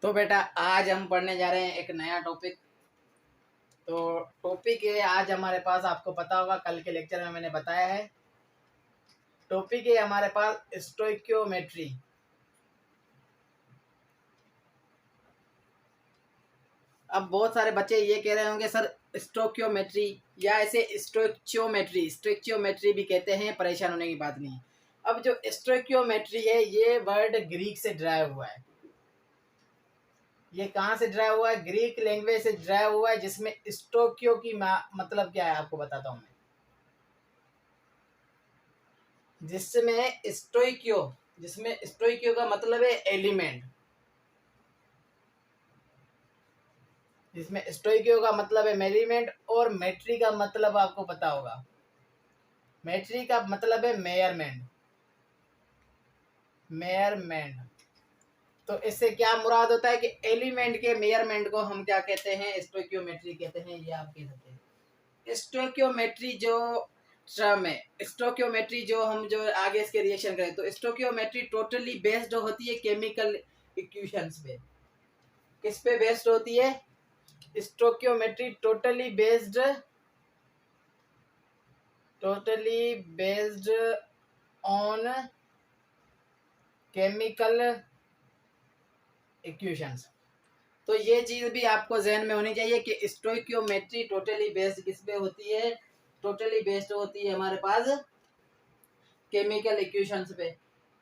तो बेटा आज हम पढ़ने जा रहे हैं एक नया टॉपिक। तो टॉपिक है आज हमारे पास, आपको पता होगा कल के लेक्चर में मैंने बताया है। टॉपिक है हमारे पास स्टोइकियोमेट्री। अब बहुत सारे बच्चे ये कह रहे होंगे सर स्टोइकियोमेट्री या ऐसे स्टोइकियोमेट्री भी कहते हैं, परेशान होने की बात नहीं। अब जो स्टोइकियोमेट्री है ये वर्ड ग्रीक से ड्राइव हुआ है। ये कहाँ से ड्राइव हुआ है? ग्रीक लैंग्वेज से ड्राइव हुआ है, जिसमें स्टोकियो की मतलब क्या है आपको बताता हूँ मैं। जिसमें स्टोइकियो का मतलब है एलिमेंट। जिसमें स्टोइकियो का मतलब है एलिमेंट, और मेट्री का मतलब आपको पता होगा। मेट्री का मतलब है मेयरमेंट। मेयरमेंट। तो इससे क्या मुराद होता है कि एलिमेंट के मेयरमेंट को हम क्या कहते हैं? स्टोइकियोमेट्री कहते हैं। ये आप कह सकते हैं स्टोइकियोमेट्री जो टर्म है। स्टोइकियोमेट्री जो आगे इसके रिएक्शन करें तो स्टोइकियोमेट्री टोटली बेस्ड होती है केमिकल इक्वेशंस पे। किस पे बेस्ड होती है? Stoichiometry totally based on chemical equations. तो ये चीज भी आपको जहन में होनी चाहिए कि स्टोइकियोमेट्री टोटली बेस्ड किस पे होती है? टोटली बेस्ड होती है हमारे पास केमिकल इक्वेशंस पे।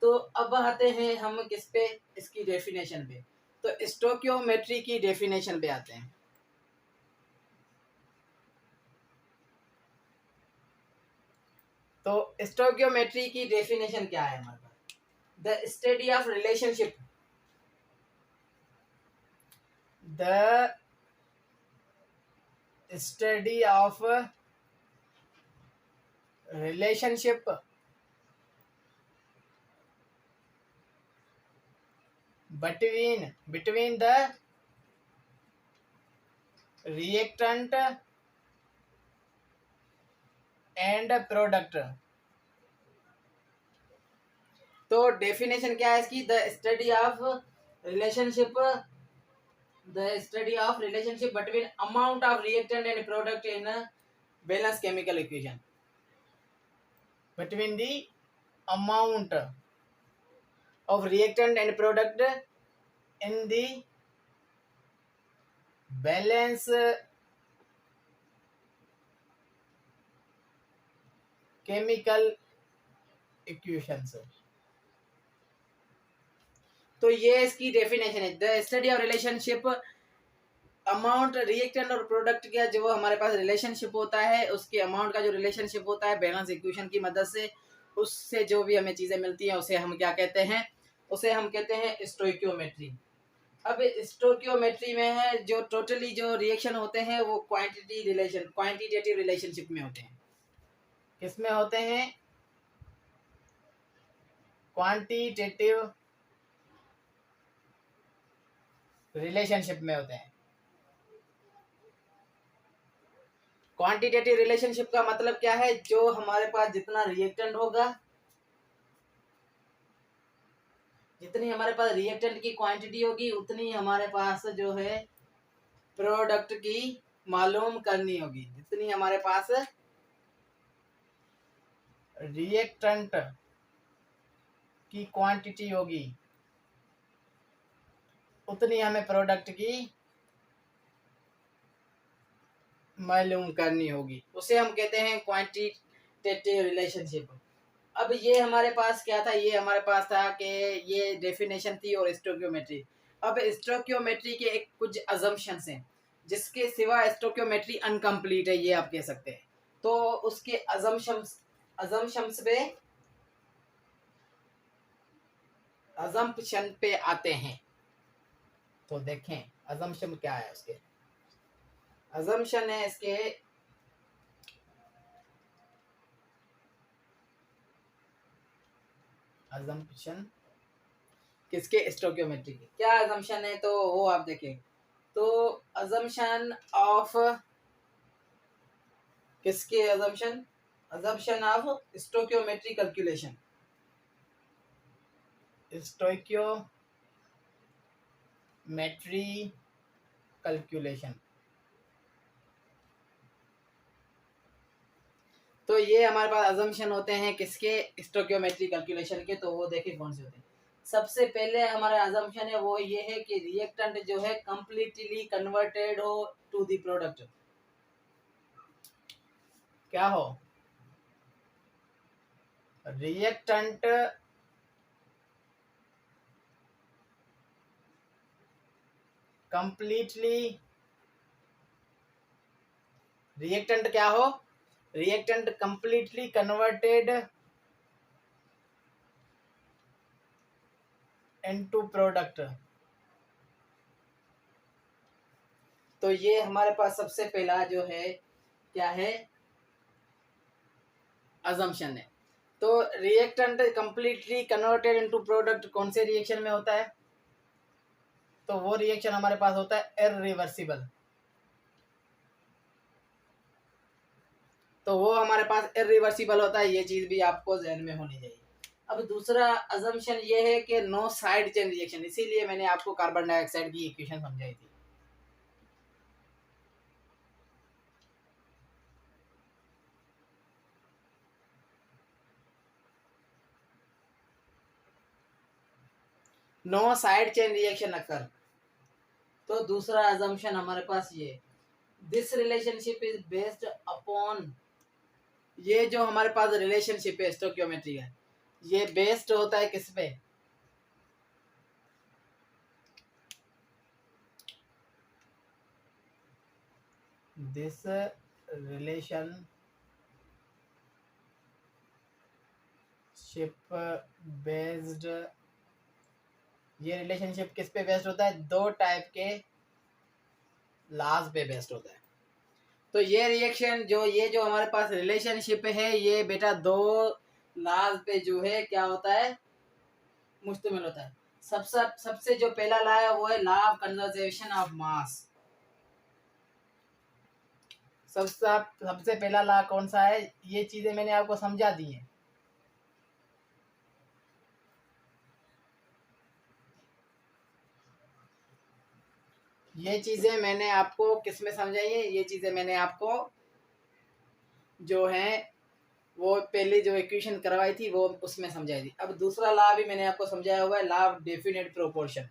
तो अब आते हैं हम किस पे? इसकी डेफिनेशन पे। तो स्टोइकियोमेट्री की डेफिनेशन पे आते हैं। तो स्टोइकियोमेट्री की डेफिनेशन क्या है हमारे पास? The study of relationship. The study of relationship between the reactant and product। तो डेफिनेशन क्या है इसकी? The study of relationship between amount of reactant and product in a balanced chemical equation। between the amount of reactant and product in the balance chemical equations। तो ये इसकी definition है। The study of relationship, amount reactant और product का जो हमारे पास relationship होता है, उसके अमाउंट का जो रिलेशनशिप होता है बैलेंस इक्वेशन की मदद से, उससे जो भी हमें चीजें मिलती हैं उसे हम क्या कहते हैं? उसे हम कहते हैं स्टोइकियोमेट्री। अब स्टोइकियोमेट्री में है जो टोटली जो रिएक्शन होते हैं वो क्वांटिटेटिव रिलेशनशिप में होते हैं। किसमें होते हैं? क्वांटिटेटिव रिलेशनशिप में होते हैं। क्वांटिटेटिव रिलेशनशिप का मतलब क्या है? जो हमारे पास जितना रिएक्टेंट होगा, जितनी हमारे पास रिएक्टेंट की क्वांटिटी होगी उतनी हमारे पास जो है प्रोडक्ट की मालूम करनी होगी। जितनी हमारे पास रिएक्टेंट की क्वांटिटी होगी उतनी हमें प्रोडक्ट की मालूम करनी होगी। उसे हम कहते हैं क्वांटिटेटिव रिलेशनशिप। अब ये हमारे पास क्या था? ये हमारे पास था कि ये डेफिनेशन थी और स्टोइकियोमेट्री। अब स्टोइकियोमेट्री के एक कुछ अजम्पशंस हैं जिसके सिवा स्टोइकियोमेट्री अनकम्प्लीट है, ये आप कह सकते हैं। तो उसके अजम्पशन पे आते हैं। तो देखें अजम्पशन क्या है उसके। अजम्पशन है इसके अजम्पशन किसके? स्टोइकियोमेट्री के। क्या अजम्पशन है तो वो आप देखें। तो अजम्पशन ऑफ किसके? Assumption of stoichiometry calculation. मेट्री कैलकुलेशन। तो ये हमारे पास अजम्पशन होते हैं किसके, स्टोकियोमेट्री कैलकुलेशन के। तो वो देखिए कौन से होते हैं। सबसे पहले हमारा अजम्पशन है वो ये है कि रिएक्टेंट जो है कंप्लीटली कन्वर्टेड हो टू द प्रोडक्ट। क्या हो, रिएक्टेंट कंप्लीटली, रिएक्टेंट क्या हो, reactant completely converted into product. तो ये हमारे पास सबसे पहला जो है क्या है, अजम्पशन है। तो reactant completely converted into product कौन से रिएक्शन में होता है, तो वो रिएक्शन हमारे पास होता है इरिवर्सिबल। तो वो हमारे पास इरिवर्सिबल होता है, ये चीज भी आपको ध्यान में होनी चाहिए। अब दूसरा अजम्पशन ये है कि नो साइड चेन रिएक्शन, इसीलिए मैंने आपको कार्बन डाइऑक्साइड की इक्वेशन समझाई थी। No side chain reaction occur. तो दूसरा अजम्पशन हमारे पास ये, this relationship is based upon, ये जो हमारे पास रिलेशनशिप है स्टोकियोमेट्री का, ये बेस्ड होता है किस पे, दिस रिलेशनशिप बेस्ड, ये रिलेशनशिप किस पे बेस्ड होता है, दो टाइप के लॉज पे बेस्ड होता है। तो ये रिएक्शन जो ये जो हमारे पास रिलेशनशिप है ये बेटा दो लॉज पे जो है क्या होता है, मुश्तमिल होता है। सबसे जो पहला लॉ है वो है law of conservation of mass. सबसे पहला लॉ कौन सा है, ये चीजें मैंने आपको समझा दी है। ये चीजें मैंने आपको किसमें समझाई है, ये चीजें मैंने आपको जो है वो पहले जो इक्वेशन करवाई थी वो उसमें समझाई थी। अब दूसरा लॉ भी मैंने आपको समझाया हुआ है, लॉ ऑफ डेफिनेट प्रोपोर्शन।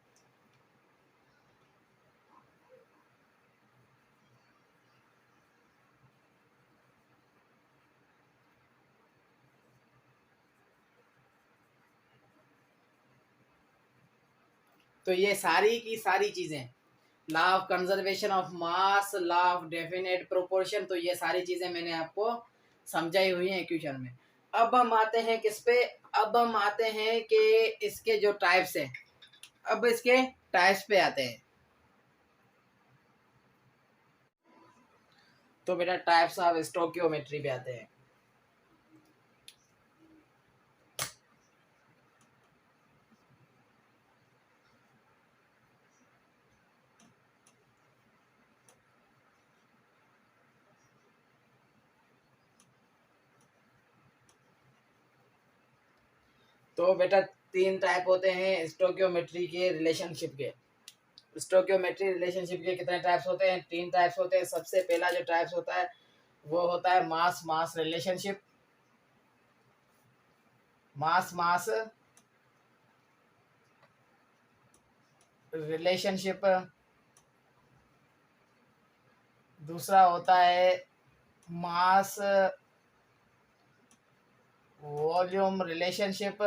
तो ये सारी की सारी चीजें, law of conservation of mass, law of definite proportion, तो ये सारी चीजें मैंने आपको समझाई हुई हैं इक्वेशन में। अब हम आते हैं किस पे, अब हम आते हैं कि इसके जो टाइप्स हैं, अब इसके टाइप्स पे आते हैं। तो बेटा टाइप्स ऑफ स्टोकियोमेट्री पे आते हैं। तो बेटा तीन टाइप होते हैं स्टोकियोमेट्री के रिलेशनशिप के। स्टोकियोमेट्री रिलेशनशिप के कितने टाइप्स होते हैं, तीन टाइप्स होते हैं। सबसे पहला जो टाइप्स होता है वो होता है मास मास रिलेशनशिप, मास मास रिलेशनशिप। दूसरा होता है मास वॉल्यूम रिलेशनशिप,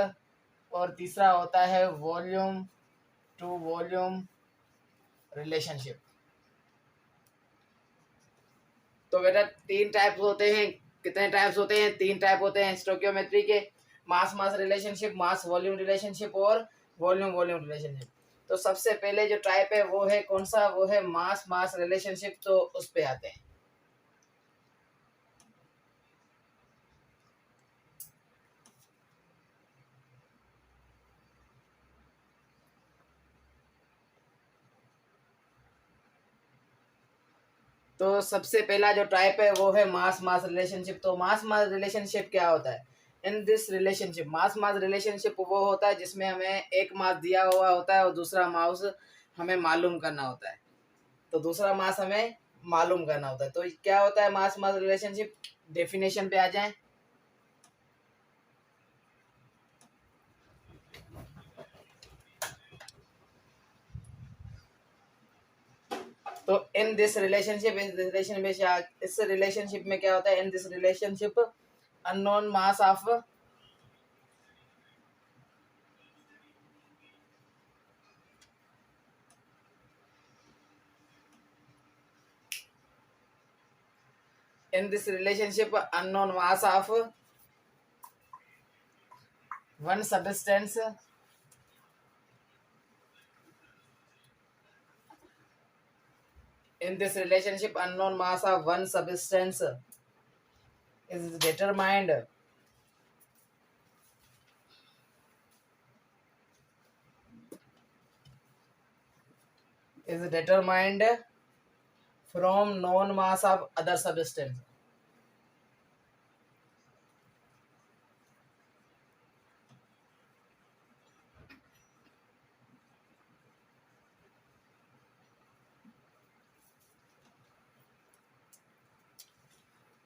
और तीसरा होता है वॉल्यूम टू वॉल्यूम रिलेशनशिप। तो बेटा तीन टाइप्स होते हैं, कितने टाइप्स होते हैं, तीन टाइप होते हैं स्टोकियोमेट्री के, मास mass relationship, mass volume relationship और वॉल्यूम वॉल्यूम रिलेशनशिप। तो सबसे पहले जो टाइप है वो है कौन सा, वो है मास मास रिलेशनशिप। तो उस पे आते हैं। तो सबसे पहला जो टाइप है वो है मास मास रिलेशनशिप। तो मास मास रिलेशनशिप क्या होता है, in this relationship, mass mass relationship वो होता है जिसमें हमें एक मास दिया हुआ होता है और दूसरा मास हमें मालूम करना होता है, तो दूसरा मास हमें मालूम करना होता है। तो क्या होता है मास मास रिलेशनशिप, डेफिनेशन पे आ जाएं। तो इन दिस रिलेशनशिप, इस रिलेशनशिप में क्या होता है, in this relationship unknown mass of in this relationship unknown mass of one substance in this relationship unknown mass of one substance is determined from known mass of other substance।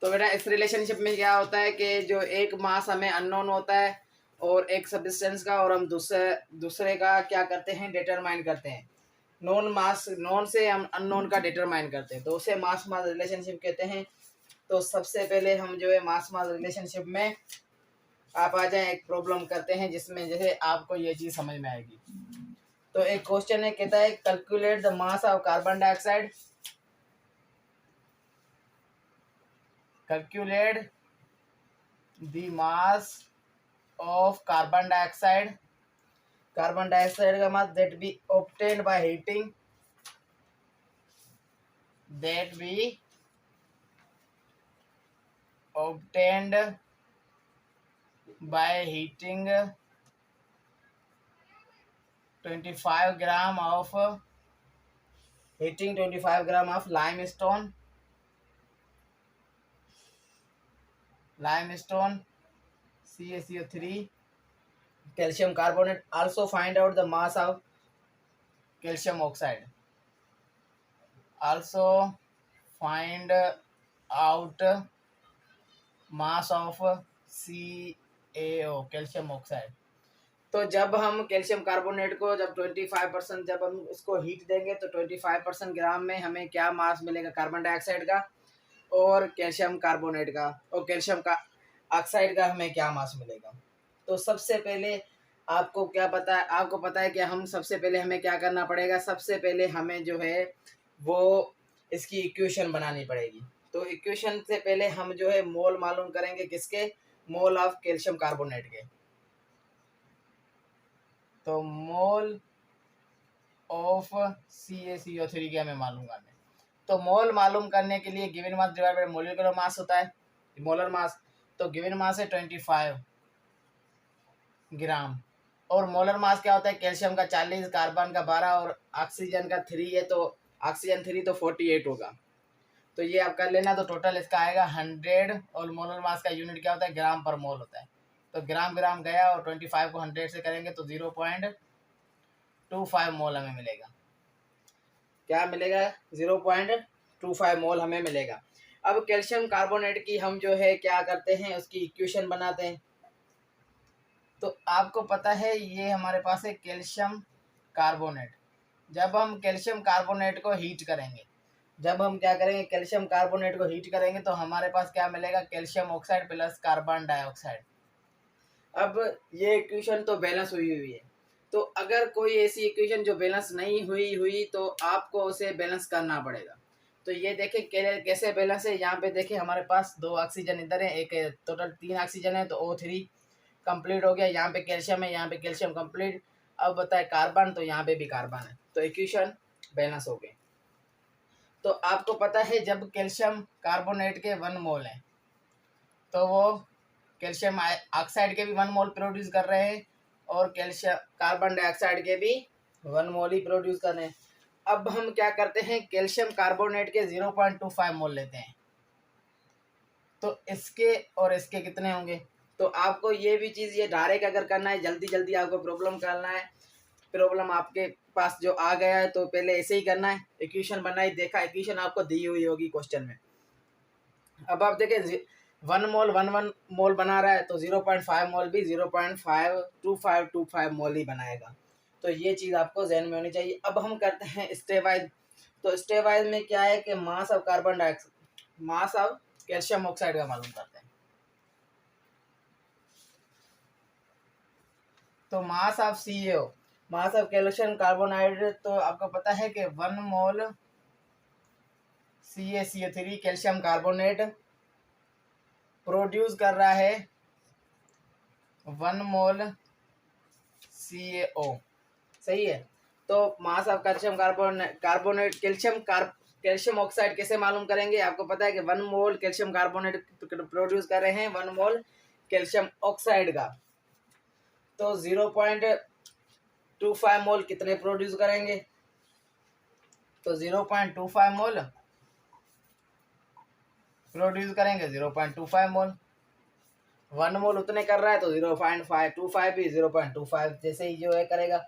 तो बेटा इस relationship में क्या होता है कि जो एक मास हमें अननोन होता है और एक सब्सटेंस का, और हम दूसरे का क्या करते हैं, डिटरमाइन करते हैं। नोन से हम अननोन का डिटरमाइन करते हैं, तो उसे मास मास रिलेशनशिप कहते हैं। तो सबसे पहले हम जो है मास मास रिलेशनशिप में आप आ जाए, एक प्रॉब्लम करते हैं जिसमें जैसे आपको ये चीज़ समझ में आएगी। तो एक क्वेश्चन है, कहता है calculate the mass of carbon dioxide, calculate the mass of carbon dioxide का मास that be obtained by heating, that be obtained by heating 25 gram of 25 gram of limestone CaCO3 calcium carbonate। Also find out the mass of calcium oxide, also find out mass of CaO calcium oxide. तो जब हम calcium carbonate को जब 25% जब हम उसको heat देंगे तो 25% ग्राम में हमें क्या मास मिलेगा, कार्बन डाइऑक्साइड का और कैल्शियम कार्बोनेट का और कैल्शियम का ऑक्साइड का हमें क्या मास मिलेगा। तो सबसे पहले आपको क्या पता है, आपको पता है कि हम सबसे पहले हमें क्या करना पड़ेगा, सबसे पहले हमें जो है वो इसकी इक्वेशन बनानी पड़ेगी। तो इक्वेशन से पहले हम जो है मोल मालूम करेंगे, किसके, मोल ऑफ कैल्शियम कार्बोनेट के। तो मोल ऑफ CaCO3 के हमें मालूम करना है। तो मोल मालूम करने के लिए given mass divide by molecular mass होता है, मोलर मास। तो गिवन मास है 25 ग्राम, और मोलर मास क्या होता है, कैल्शियम का 40, कार्बन का 12 और ऑक्सीजन का 3 है, तो ऑक्सीजन 3 तो 48 होगा। तो ये आप कर लेना। तो टोटल इसका आएगा 100, और मोलर मास का यूनिट क्या होता है, ग्राम पर मोल होता है। तो ग्राम ग्राम गया और 25 को 100 से करेंगे तो 0.25 मोल हमें मिलेगा। क्या मिलेगा, 0.25 मोल हमें मिलेगा। अब कैल्शियम कार्बोनेट की हम जो है क्या करते हैं, उसकी इक्वेशन बनाते हैं। तो आपको पता है ये हमारे पास है कैल्शियम कार्बोनेट। जब हम कैल्शियम कार्बोनेट को हीट करेंगे, जब हम क्या करेंगे, कैल्शियम कार्बोनेट को हीट करेंगे तो हमारे पास क्या मिलेगा, calcium oxide plus carbon dioxide. अब ये इक्वेशन तो बैलेंस हुई हुई है। तो अगर कोई ऐसी इक्वेशन जो बैलेंस नहीं हुई तो आपको उसे बैलेंस करना पड़ेगा। तो ये देखें कैसे बैलेंस है। यहाँ पे देखें हमारे पास 2 ऑक्सीजन इधर है, एक टोटल 3 ऑक्सीजन है, तो O3 कंप्लीट हो गया। यहाँ पे कैल्शियम है, यहाँ पे कैल्शियम कंप्लीट। अब बताए कार्बन, तो यहाँ पे भी कार्बन है, तो इक्वेशन बैलेंस हो गई। तो आपको पता है जब कैल्शियम कार्बोनेट के 1 मोल हैं तो वो कैल्शियम ऑक्साइड के भी 1 मोल प्रोड्यूस कर रहे हैं और कैल्शियम कार्बन डाइऑक्साइड के भी 1 मोल ही प्रोड्यूस कर रहे हैं। अब हम क्या करते हैं, कैल्शियम कार्बोनेट के 0.25 मोल लेते हैं। तो इसके और इसके कितने होंगे। तो आपको ये भी चीज़ ये डायरेक्ट अगर करना है, जल्दी जल्दी आपको प्रॉब्लम करना है, प्रॉब्लम आपके पास जो आ गया है तो पहले ऐसे ही करना है, इक्वेशन बनाई, देखा इक्वेशन आपको दी हुई होगी क्वेश्चन में। अब आप देखें 1 मोल बना रहा है तो 0.5 मोल भी 0.52525 मोल ही बनाएगा। तो ये चीज़ आपको जहन में होनी चाहिए। अब हम करते हैं स्टेप वाइज। तो स्टेप वाइज में क्या है कि mass of carbon dioxide, mass of calcium oxide का मालूम करते हैं। तो mass of CaO, mass of calcium carbonide, तो आपको पता है कि 1 मोल CaCO3 कैल्शियम कार्बोनेट प्रोड्यूस कर रहा है 1 मोल CaO, सही है। तो mass of calcium carbonate calcium oxide कैसे मालूम करेंगे? आपको पता है कि 1 मोल कैल्शियम कार्बोनेट प्रोड्यूस कर रहे हैं 1 मोल कैल्शियम ऑक्साइड का, तो 0.25 मोल कितने प्रोड्यूस करेंगे? तो 0.25 मोल प्रोड्यूस करेंगे, 0.25 मोल। 1 मोल उतने कर रहा है तो 0.525 भी 0.25 जैसे ही जो है करेगा।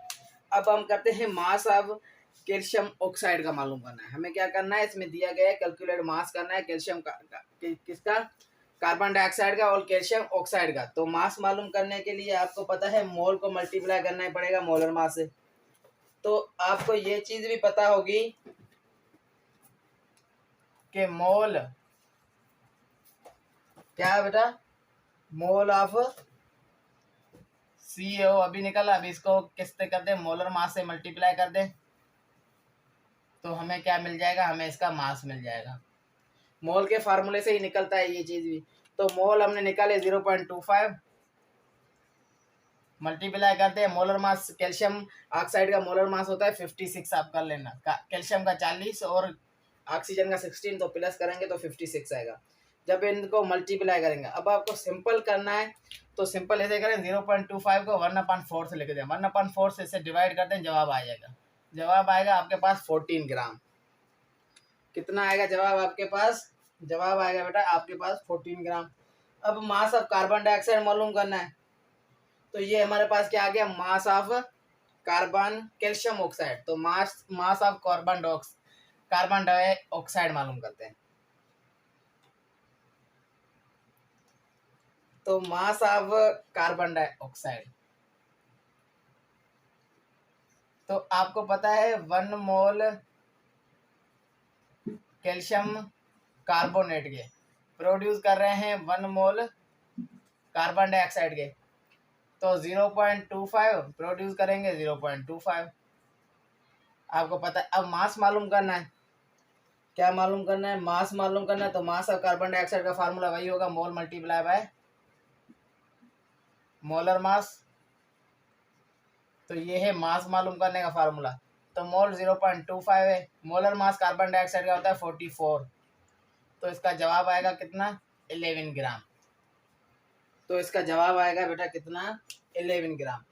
अब हम करते हैं मास ऑफ कैल्शियम ऑक्साइड का मालूम करना है। हमें क्या करना है, इसमें दिया गया है कैलकुलेट मास करना है कैल्शियम किसका, कार्बन डाइऑक्साइड का और कैल्शियम ऑक्साइड का। तो मास मालूम करने के लिए आपको पता है मोल को मल्टीप्लाई करना ही पड़ेगा मोलर मास से। तो आपको ये चीज भी पता होगी कि मोल क्या है बेटा, मोल ऑफ CaO अभी निकला, अभी इसको किससे कर दे, मोलर मास से मल्टीप्लाई कर दे तो हमें क्या मिल जाएगा, हमें इसका मास मिल जाएगा। मोल के फार्मूले से ही निकलता है ये चीज भी। तो मोल हमने निकाले 0.25, मल्टीप्लाई करते हैं मोलर मास, कैल्शियम ऑक्साइड का मोलर मास होता है 56, आप कर लेना, कैल्शियम का 40 और ऑक्सीजन का 16, तो प्लस करेंगे तो 56 आएगा जब इनको मल्टीप्लाई करेंगे। अब आपको सिंपल करना है तो सिंपल ऐसे करें, 0.25 को 1/4 से लिख दें, 1/4 से इसे डिवाइड करते हैं, जवाब आ जाएगा। जवाब आएगा आपके पास 14 ग्राम। कितना आएगा जवाब आपके पास? जवाब आएगा बेटा आपके पास 14 ग्राम। अब मास ऑफ कार्बन डाइऑक्साइड मालूम करना है, तो ये हमारे पास क्या आ गया, मास ऑफ कार्बन कैल्शियम ऑक्साइड। तो मास ऑफ कार्बन डाइऑक्साइड मालूम करते हैं। तो मास ऑफ कार्बन डाइऑक्साइड, तो आपको पता है 1 मोल कैल्शियम कार्बोनेट के प्रोड्यूस कर रहे हैं 1 मोल कार्बन डाइऑक्साइड के, तो 0.25 प्रोड्यूस करेंगे 0.25। आपको पता है। अब मास मालूम करना है, क्या मालूम करना है, मास मालूम करना है। तो मास ऑफ कार्बन डाइऑक्साइड का फार्मूला वही होगा, मोल मल्टीप्लाई बाय मोलर मास। तो ये है मास मालूम करने का फार्मूला। तो मोल 0.25 है, मोलर मास कार्बन डाइऑक्साइड का होता है 44, तो इसका जवाब आएगा कितना, 11 ग्राम। तो इसका जवाब आएगा बेटा कितना, 11 ग्राम।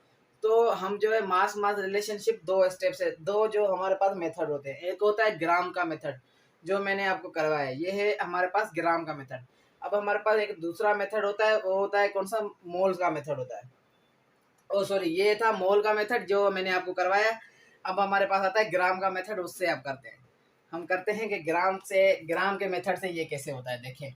तो हम जो है मास मास रिलेशनशिप 2 स्टेप से, 2 जो हमारे पास मेथड होते हैं, एक होता है ग्राम का मेथड जो मैंने आपको करवाया, ये है हमारे पास ग्राम का मेथड। अब हमारे पास एक दूसरा मेथड होता है, वो होता है कौन सा, मोल का मेथड होता है। ओ सॉरी, ये था मोल का मेथड जो मैंने आपको करवाया। अब हमारे पास आता है ग्राम का मेथड, उससे आप करते हैं। हम करते हैं कि ग्राम के मेथड से ये कैसे होता है, देखें।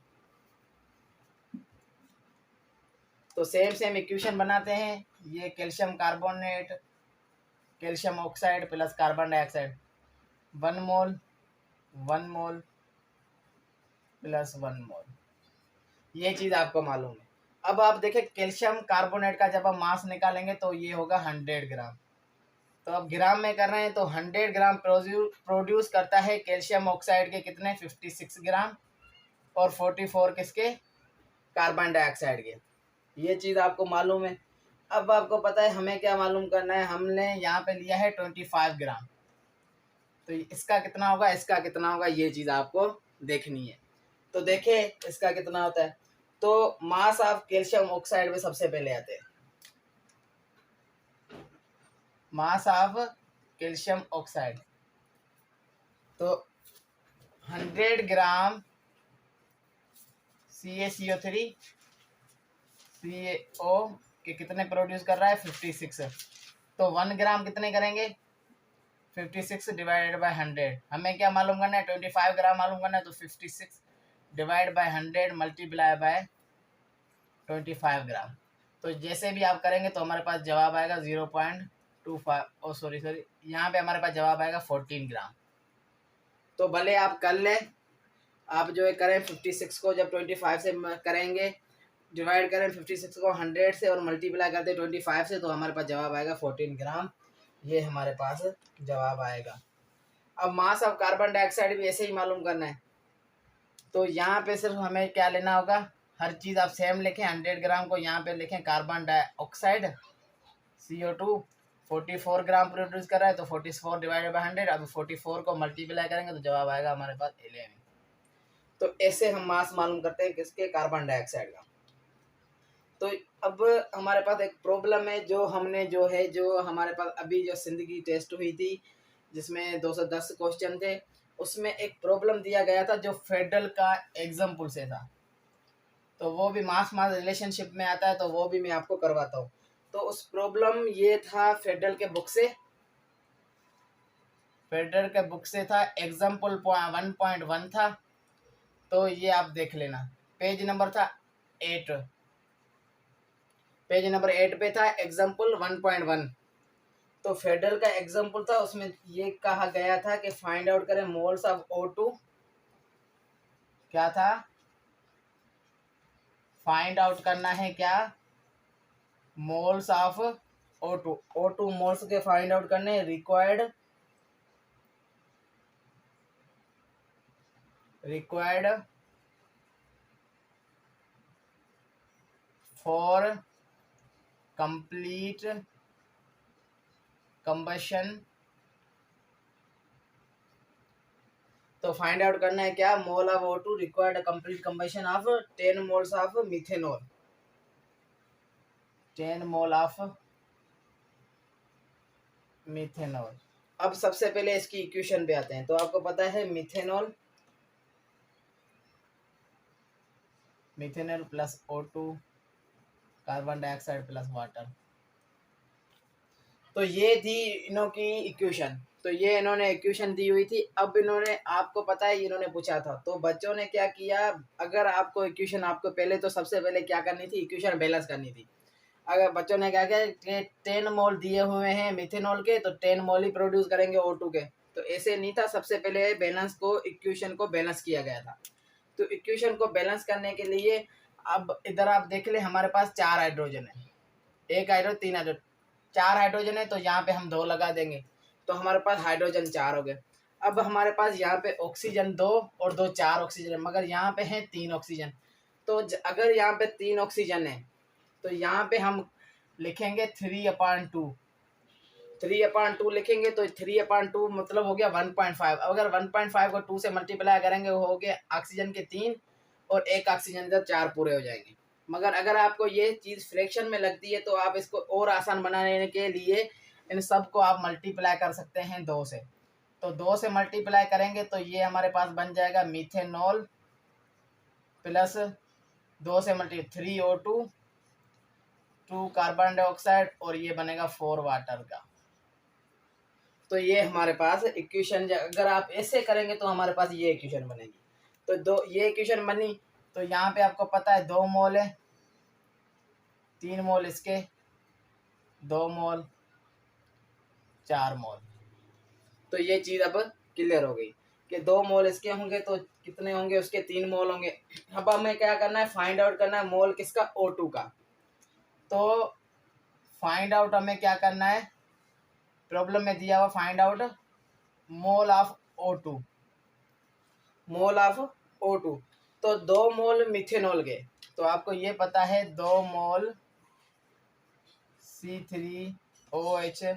तो सेम इक्वेशन बनाते हैं। ये calcium carbonate calcium oxide plus carbon dioxide, 1 मोल 1 मोल प्लस 1 मोल, ये चीज़ आपको मालूम है। अब आप देखें कैल्शियम कार्बोनेट का जब हम मास निकालेंगे तो ये होगा 100 ग्राम। तो अब ग्राम में कर रहे हैं तो 100 ग्राम प्रोड्यूस करता है कैल्शियम ऑक्साइड के कितने, 56 ग्राम, और 44 किसके, कार्बन डाइऑक्साइड के। ये चीज़ आपको मालूम है। अब आपको पता है हमें क्या मालूम करना है, हमने यहाँ पे लिया है 25 ग्राम, तो इसका कितना होगा, इसका कितना होगा, ये चीज़ आपको देखनी है। तो देखें इसका कितना होता है। तो मास ऑफ कैल्शियम ऑक्साइड में सबसे पहले आते हैं, मास ऑफ कैल्शियम ऑक्साइड। तो 100 ग्राम CaCO3 CaO के कितने प्रोड्यूस कर रहा है, 56। तो 1 ग्राम कितने करेंगे 56 डिवाइडेड बाय 100। हमें क्या मालूम करना है 25 ग्राम मालूम करना है, तो 56 डिवाइड बाय 100 मल्टीप्लाई बाय 25 ग्राम। तो जैसे भी आप करेंगे तो हमारे पास जवाब आएगा 0.25, ओ सॉरी यहाँ पे हमारे पास जवाब आएगा 14 ग्राम। तो भले आप कर लें, आप जो है करें 56 को जब 25 से करेंगे, डिवाइड करें 56 को 100 से और मल्टीप्लाई करते 25 से, तो हमारे पास जवाब आएगा 14 ग्राम। ये हमारे पास जवाब आएगा। अब मास ऑफ कार्बन डाइऑक्साइड भी ऐसे ही मालूम करना है। तो यहाँ पे सिर्फ हमें क्या लेना होगा, हर चीज़ आप सेम लिखें। 100 ग्राम को यहाँ पे लिखें कार्बन डाइऑक्साइड CO2 44 ग्राम प्रोड्यूस कर रहा है, तो 44 डिवाइडेड बाई 100। अब 44 को मल्टीप्लाई करेंगे तो जवाब आएगा हमारे पास 11। तो ऐसे हम मास मालूम करते हैं किसके, कार्बन डाइऑक्साइड का। तो अब हमारे पास एक प्रॉब्लम है, जो हमने जो हमारे पास अभी जो सिंध की टेस्ट हुई थी जिसमें 210 क्वेश्चन थे, उसमें एक प्रॉब्लम दिया गया था जो फेडरल का एग्जाम्पल से था। तो वो भी मास रिलेशनशिप में आता है, तो वो भी मैं आपको करवाता हूँ। तो उस प्रॉब्लम ये था फेडरल के बुक से था, एग्जाम्पल 1.1 था। तो ये आप देख लेना, पेज नंबर 8 पे था एग्जाम्पल 1.1। तो फेडरल का एग्जाम्पल था, उसमें ये कहा गया था कि फाइंड आउट करें मोल्स ऑफ O2। क्या था, फाइंड आउट करना है क्या, मोल्स ऑफ O2 मोल्स के फाइंड आउट करने, रिक्वायर्ड फॉर कंप्लीट कंबशन। तो फाइंड आउट करना है क्या, mole of O2 required complete combustion of 10 moles of methanol. 10 mole of methanol. अब सबसे पहले इसकी इक्वेशन पे आते हैं। तो आपको पता है methanol plus O2 carbon dioxide plus water. तो ये थी इन्हों की इक्वेशन। तो ये इन्होंने इक्वेशन दी हुई थी। अब इन्होंने, आपको पता है इन्होंने पूछा था, तो बच्चों ने क्या किया, अगर आपको इक्वेशन, आपको पहले तो सबसे पहले क्या करनी थी, इक्वेशन बैलेंस करनी थी। अगर बच्चों ने क्या किया, 10 मोल दिए हुए हैं मिथेनॉल के, तो 10 मोल ही प्रोड्यूस करेंगे O2 के। तो ऐसे नहीं था, सबसे पहले बैलेंस को, इक्वेशन को बैलेंस किया गया था। तो इक्वेशन को बैलेंस करने के लिए अब इधर आप देख ले, हमारे पास 4 हाइड्रोजन है, 1 हाइड्रोजन 3 हाइड्रोजन, 4 हाइड्रोजन है, तो यहाँ पे हम 2 लगा देंगे, तो हमारे पास हाइड्रोजन 4 हो गए। अब हमारे पास यहाँ पे ऑक्सीजन 2 और 2 4 ऑक्सीजन, मगर यहाँ पे है 3 ऑक्सीजन। तो अगर यहाँ पे 3 ऑक्सीजन है, तो यहाँ पे हम लिखेंगे 3/2। 3/2 लिखेंगे, तो 3/2 मतलब हो गया 1.5। अगर 1.5 को 2 से मल्टीप्लाई करेंगे, वो हो गया ऑक्सीजन के 3 और 1 ऑक्सीजन के 4 पूरे हो जाएंगे। मगर अगर आपको ये चीज़ फ्रैक्शन में लगती है, तो आप इसको और आसान बनाने के लिए इन सब को आप मल्टीप्लाई कर सकते हैं 2 से। तो 2 से मल्टीप्लाई करेंगे, तो ये हमारे पास बन जाएगा मिथेनॉल प्लस 2 से मल्टी 3O2, 2 कार्बन डाइऑक्साइड, और ये बनेगा 4 वाटर का। तो ये हमारे पास इक्वेशन, अगर आप ऐसे करेंगे तो हमारे पास ये इक्वेशन बनेगी। तो ये इक्वेशन बनी। तो यहाँ पे आपको पता है 2 मोल है, 3 मोल इसके, 2 मोल, 4 मोल। तो ये चीज़ अब क्लियर हो गई कि 2 मोल इसके होंगे, तो कितने होंगे उसके, 3 मोल होंगे। अब हमें क्या करना है, फाइंड आउट करना है मोल किसका, O2 का। तो फाइंड आउट हमें क्या करना है, प्रॉब्लम में दिया हुआ find out mole of O2, mole of O2। तो 2 मोल मिथेनॉल के, तो आपको ये पता है 2 मोल C3OH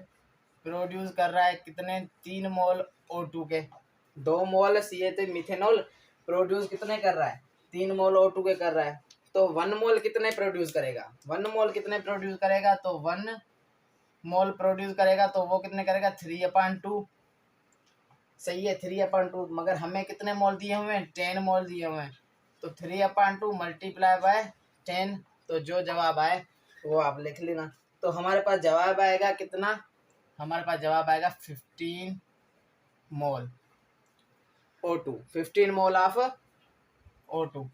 प्रोड्यूस कर रहा है कितने, 3 मोल O2 के। 2 मोल CH मिथेनॉल प्रोड्यूस कितने कर रहा है, 3 मोल O2 के कर रहा है। तो 1 मोल कितने प्रोड्यूस करेगा, 1 मोल कितने प्रोड्यूस करेगा, तो 1 मोल प्रोड्यूस करेगा, तो वो कितने करेगा 3/2। सही है 3/2, मगर हमें कितने मोल दिए हुए हैं, 10 मोल दिए हुए हैं। तो 3/2 मल्टीप्लाई बाय 10, तो जो जवाब आए वो आप लिख लेना। तो हमारे पास जवाब आएगा कितना, हमारे पास जवाब आएगा 15 मोल O2, 15 मोल ऑफ O2।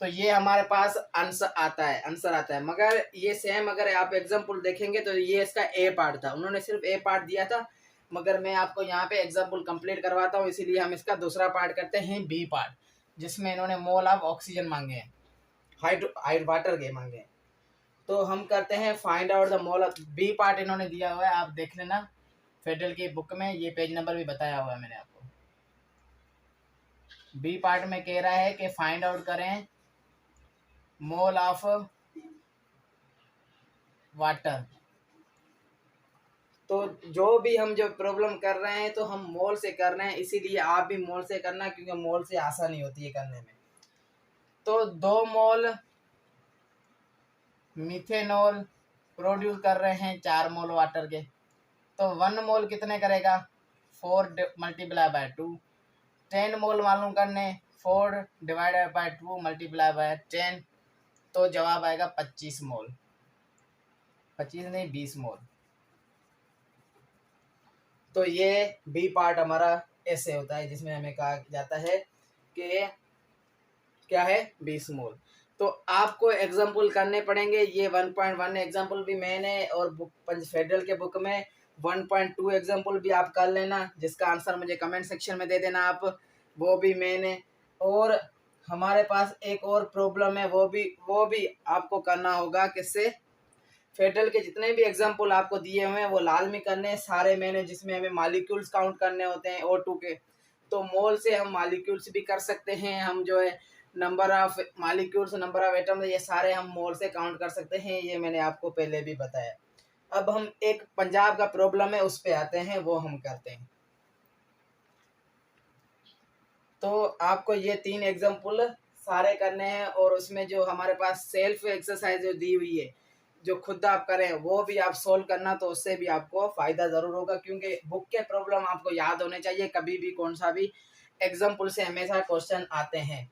तो ये हमारे पास आंसर आता है। मगर ये सेम अगर आप एग्जाम्पल देखेंगे तो ये इसका ए पार्ट था, उन्होंने सिर्फ ए पार्ट दिया था, मगर मैं आपको यहाँ पे एग्जाम्पल कंप्लीट करवाता हूँ, इसीलिए हम इसका दूसरा पार्ट करते हैं बी पार्ट, जिसमें इन्होंने मोल ऑफ ऑक्सीजन मांगे हैं, हाइड वाटर के मांगे हैं। तो हम करते हैं find out the mole of B part, इन्होंने दिया हुआ है, आप देख लेना फेडरल की बुक में, ये पेज नंबर भी बताया हुआ है मैंने आपको। बी पार्ट में कह रहा है कि फाइंड आउट करें मोल ऑफ वाटर। तो जो भी हम जो प्रॉब्लम कर रहे हैं तो हम मोल से कर रहे हैं, इसीलिए आप भी मोल से करना, क्योंकि मोल से आसानी होती है करने में। तो 2 मोल मिथेनॉल प्रोड्यूस कर रहे हैं 4 मोल वाटर के, तो 1 मोल कितने करेगा, 4 मल्टीप्लाई बाय 2। 10 मोल मालूम करने, 4 डिवाइडेड बाय 2 मल्टीप्लाई बाय 10, तो जवाब आएगा 25 मोल, 25 नहीं 20 मोल। तो ये बी पार्ट हमारा ऐसे होता है, जिसमें हमें कहा जाता है कि क्या है 20 मोल। तो आपको एग्जाम्पल करने पड़ेंगे, ये 1.1 एग्जाम्पल भी मैंने और बुक फेडरल के बुक में 1.2 एग्जाम्पल भी आप कर लेना, जिसका आंसर मुझे कमेंट सेक्शन में दे देना आप, वो भी मैंने। और हमारे पास एक और प्रॉब्लम है, वो भी आपको करना होगा, किससे, फेडरल के जितने भी एग्जाम्पल आपको दिए हुए हैं वो लाल में करने हैं सारे मैंने, जिसमें हमें मालिक्यूल्स काउंट करने होते हैं O2 के। तो मोल से हम मालिक्यूल्स भी कर सकते हैं, हम जो है number of molecules, number of atom, ये सारे हम मोल से काउंट कर सकते हैं, ये मैंने आपको पहले भी बताया। अब हम एक पंजाब का प्रॉब्लम है उस पे आते हैं, वो हम करते हैं। तो आपको ये 3 एग्जाम्पल सारे करने हैं, और उसमें जो हमारे पास सेल्फ एक्सरसाइज जो दी हुई है, जो खुद आप करें, वो भी आप सोल्व करना, तो उससे भी आपको फ़ायदा ज़रूर होगा, क्योंकि बुक के प्रॉब्लम आपको याद होने चाहिए, कभी भी कौन सा भी एग्जाम्पल से हमेशा क्वेश्चन आते हैं।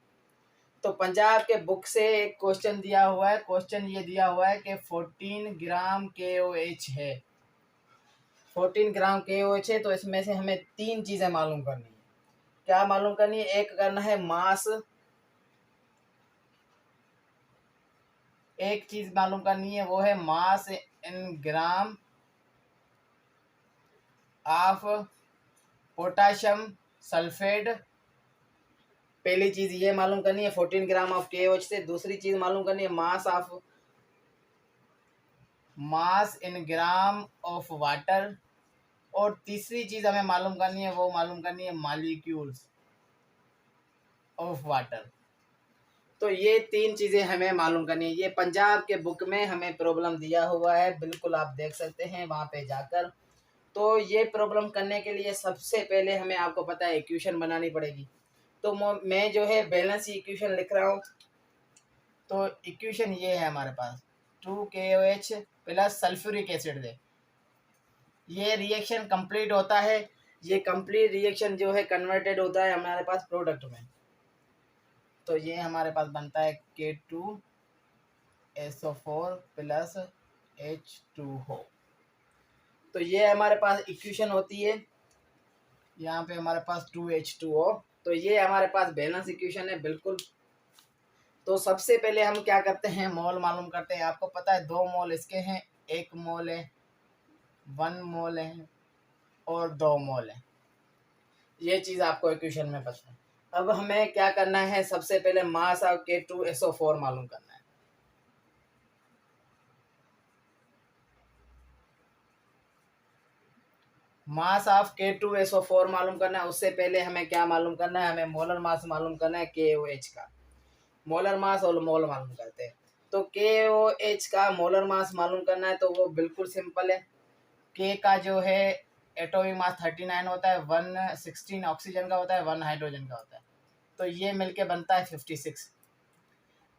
तो पंजाब के बुक से एक क्वेश्चन दिया हुआ है, क्वेश्चन ये दिया हुआ है कि 14 ग्राम KOH है, 14 ग्राम KOH है, तो इसमें से हमें 3 चीज़ें मालूम करनी है। क्या मालूम करनी है, एक करना है मास, एक चीज मालूम करनी है वो है मास इन ग्राम ऑफ पोटाशियम सल्फेट। पहली चीज ये मालूम करनी है 14 ग्राम ऑफ KOH से। दूसरी चीज मालूम करनी है मास इन ग्राम ऑफ वाटर। और तीसरी चीज हमें मालूम करनी है, वो मालूम करनी है मॉलिक्यूल्स ऑफ वाटर। तो ये 3 चीज़ें हमें मालूम करनी है। ये पंजाब के बुक में हमें प्रॉब्लम दिया हुआ है, बिल्कुल आप देख सकते हैं वहाँ पे जाकर। तो ये प्रॉब्लम करने के लिए सबसे पहले हमें, आपको पता है, इक्वेशन बनानी पड़ेगी। तो मैं जो है बैलेंस इक्वेशन लिख रहा हूँ। तो इक्वेशन ये है हमारे पास, 2KOH प्लस सल्फ्यूरिक एसिड दे, ये रिएक्शन कंप्लीट होता है। ये कंप्लीट रिएक्शन जो है कन्वर्टेड होता है हमारे पास प्रोडक्ट में। तो ये हमारे पास बनता है K2SO4 प्लस H2O। तो ये हमारे पास इक्वेशन होती है, यहाँ पे हमारे पास 2H2O। तो ये हमारे पास बैलेंस इक्वेशन है बिल्कुल। तो सबसे पहले हम क्या करते हैं, मोल मालूम करते हैं। आपको पता है 2 मोल इसके हैं, 1 मोल है, 1 मोल है और 2 मोल है, ये चीज़ आपको इक्वेशन में पता है। अब हमें क्या करना है, सबसे पहले मास ऑफ K2SO4 मालूम करना है। मास ऑफ K2SO4 मालूम करना है। उससे पहले हमें क्या मालूम करना है, हमें मोलर मास मालूम करना है KOH का। मोलर मास और मोल मालूम करते हैं। तो KOH का मोलर मास मालूम करना है, तो वो बिल्कुल सिंपल है। K का जो है एटॉमिक मास 39 होता है, 116 ऑक्सीजन का होता है, 1 हाइड्रोजन का होता है, तो ये मिलके बनता है 56।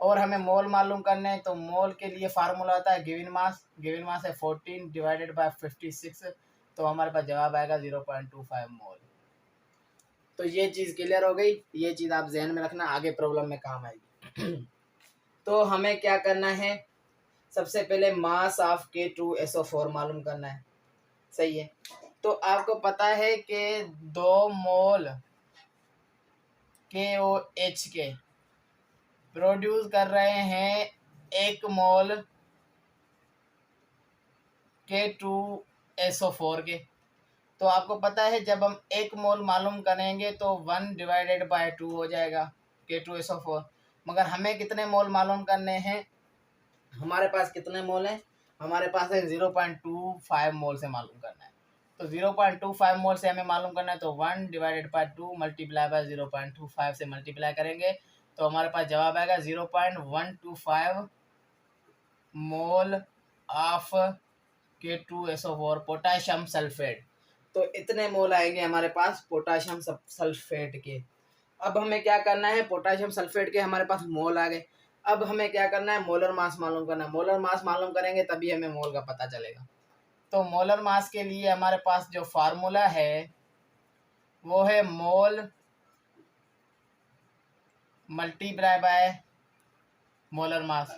और हमें मोल मालूम करने हैं, तो मोल के लिए फार्मूला होता है गिवन मास है 14 डिवाइडेड बाय 56, तो हमारे पास जवाब आएगा 0.25 मोल। तो ये चीज़ क्लियर हो गई, ये चीज़ आप जहन में रखना, आगे प्रॉब्लम में काम आएगी। तो हमें क्या करना है, सबसे पहले मास ऑफ K2SO4 मालूम करना है। सही है। तो आपको पता है कि 2 मोल KOH के प्रोड्यूस कर रहे हैं 1 मोल K2SO4 के। तो आपको पता है जब हम 1 मोल मालूम करेंगे तो 1/2 हो जाएगा K2SO4। मगर हमें कितने मोल मालूम करने हैं, हमारे पास कितने मोल हैं, हमारे पास है 0.25 मोल से मालूम करना है। तो 0.25 मोल से हमें मालूम करना है, तो 1/2 मल्टीप्लाई बाय 0.25 से मल्टीप्लाई करेंगे तो हमारे पास जवाब आएगा 0.125 mole of K2SO4 potassium sulphate. तो इतने मोल आएंगे हमारे पास पोटाशियम सल्फेट के। अब हमें क्या करना है, पोटाशियम सल्फेट के हमारे पास मोल आ गए। अब हमें क्या करना है, मोलर मास मालूम करना है। मोलर मास मालूम करेंगे तभी हमें मोल का पता चलेगा। तो मोलर मास के लिए हमारे पास जो फार्मूला है वो है मोल मल्टीप्लाई बाय मोलर मास।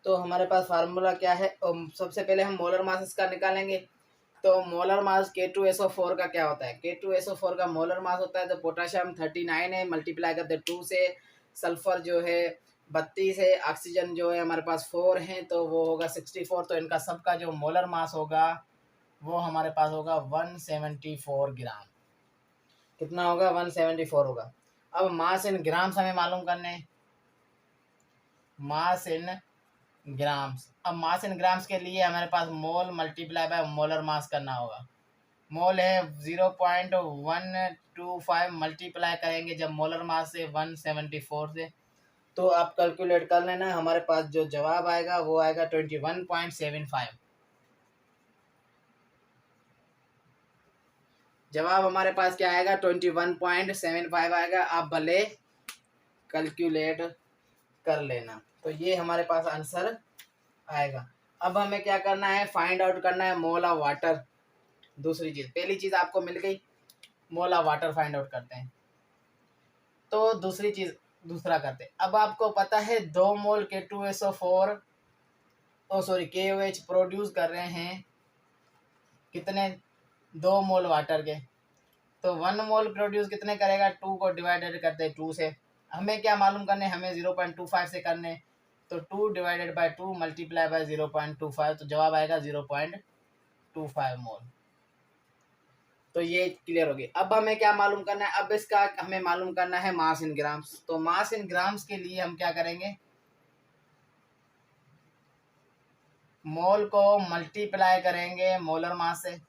तो हमारे पास फार्मूला क्या है, सबसे पहले हम मोलर मास इसका निकालेंगे। तो मोलर मास K2SO4 का क्या होता है, K2SO4 का मोलर मास होता है, तो पोटाशियम 39 है, मल्टीप्लाई करते 2 से, सल्फर जो है 32 है, ऑक्सीजन जो है हमारे पास 4 है, तो वो होगा 64। तो इनका सबका जो मोलर मास होगा वो हमारे पास होगा 174 ग्राम। कितना होगा, 174 होगा। अब मास इन ग्राम्स हमें मालूम करने, मास इन ग्राम्स। अब मास इन ग्राम्स के लिए हमारे पास मोल मल्टीप्लाई बाय मोलर मास करना होगा। मोल है 0.125 मल्टीप्लाई करेंगे जब मोलर मास से 174 से, तो आप कैलकुलेट कर लेना। हमारे पास जो जवाब आएगा वो आएगा 21.75। जवाब हमारे पास क्या आएगा, 21.75 आएगा। आप भले कैलकुलेट कर लेना। तो ये हमारे पास आंसर आएगा। अब हमें क्या करना है, फाइंड आउट करना है मोल ऑफ वाटर। दूसरी चीज, पहली चीज आपको मिल गई, mole of water find out करते हैं। तो दूसरी चीज दूसरा करते हैं। अब आपको पता है 2 मोल K2SO4 KOH प्रोड्यूस कर रहे हैं कितने, 2 मोल वाटर के। तो 1 मोल प्रोड्यूस कितने करेगा, 2 को डिवाइडेड करते हैं 2 से। हमें क्या मालूम करने, हमें 0.25 से करने, तो 2 डिवाइडेड बाय 2 मल्टीप्लाई बाय 0.25, तो जवाब आएगा 0.25 मोल। तो ये क्लियर होगी। अब हमें क्या मालूम करना है, अब इसका हमें मालूम करना है मास इन ग्राम्स। तो मास इन ग्राम्स के लिए हम क्या करेंगे, मोल को मल्टीप्लाई करेंगे मोलर मास से।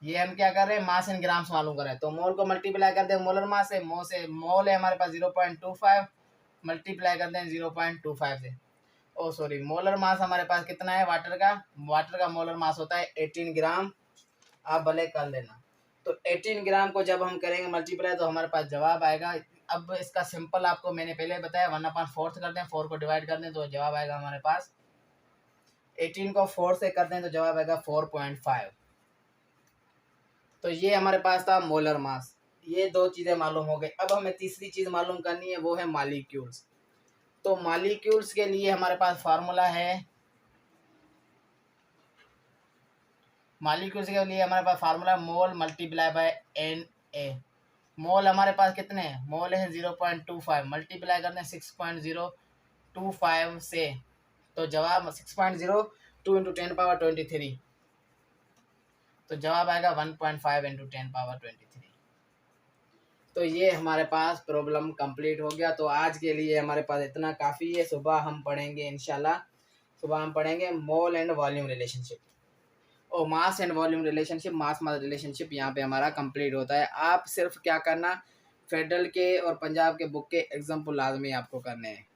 ये हम क्या कर रहे हैं, मास इन ग्राम्स मालूम कर रहे हैं, तो मोल को मल्टीप्लाई करते हैं मोलर मास से। मोल है हमारे पास 0.25, मल्टीप्लाई करते हैं 0.25 से। ओ सॉरी, मोलर मास हमारे पास कितना है वाटर का मोलर मास होता है 18 ग्राम। आप भले कर लेना। तो 18 ग्राम को जब हम करेंगे मल्टीप्लाई तो हमारे पास जवाब आएगा। अब इसका सिंपल आपको मैंने पहले बताया, 1/4 कर दें, 4 को डिवाइड कर दें तो जवाब आएगा हमारे पास, 18 को 4 से कर दें तो जवाब आएगा 4.5। तो ये हमारे पास था मोलर मास। ये 2 चीज़ें मालूम हो गई। अब हमें तीसरी चीज़ मालूम करनी है, वो है मालिक्यूल्स। तो मालिक्यूल्स के लिए हमारे पास फार्मूला है, मालिक्यूल्स के लिए हमारे पास formula mole multiply by Na। Mole हमारे पास कितने हैं, मोल है 0.25, मल्टीप्लाई करते हैं 6.025 से, तो जवाब 6.02 इंटू 10⁻23, तो जवाब आएगा 1.5 इंटू 10⁻23। तो ये हमारे पास प्रॉब्लम कंप्लीट हो गया। तो आज के लिए हमारे पास इतना काफ़ी है। सुबह हम पढ़ेंगे इंशाल्लाह, सुबह हम पढ़ेंगे मोल एंड वॉल्यूम रिलेशनशिप और mass and volume relationship. Mass relationship यहाँ पे हमारा कंप्लीट होता है। आप सिर्फ क्या करना, फेडरल के और पंजाब के बुक के एग्जाम्पल लाजमी आपको करने हैं।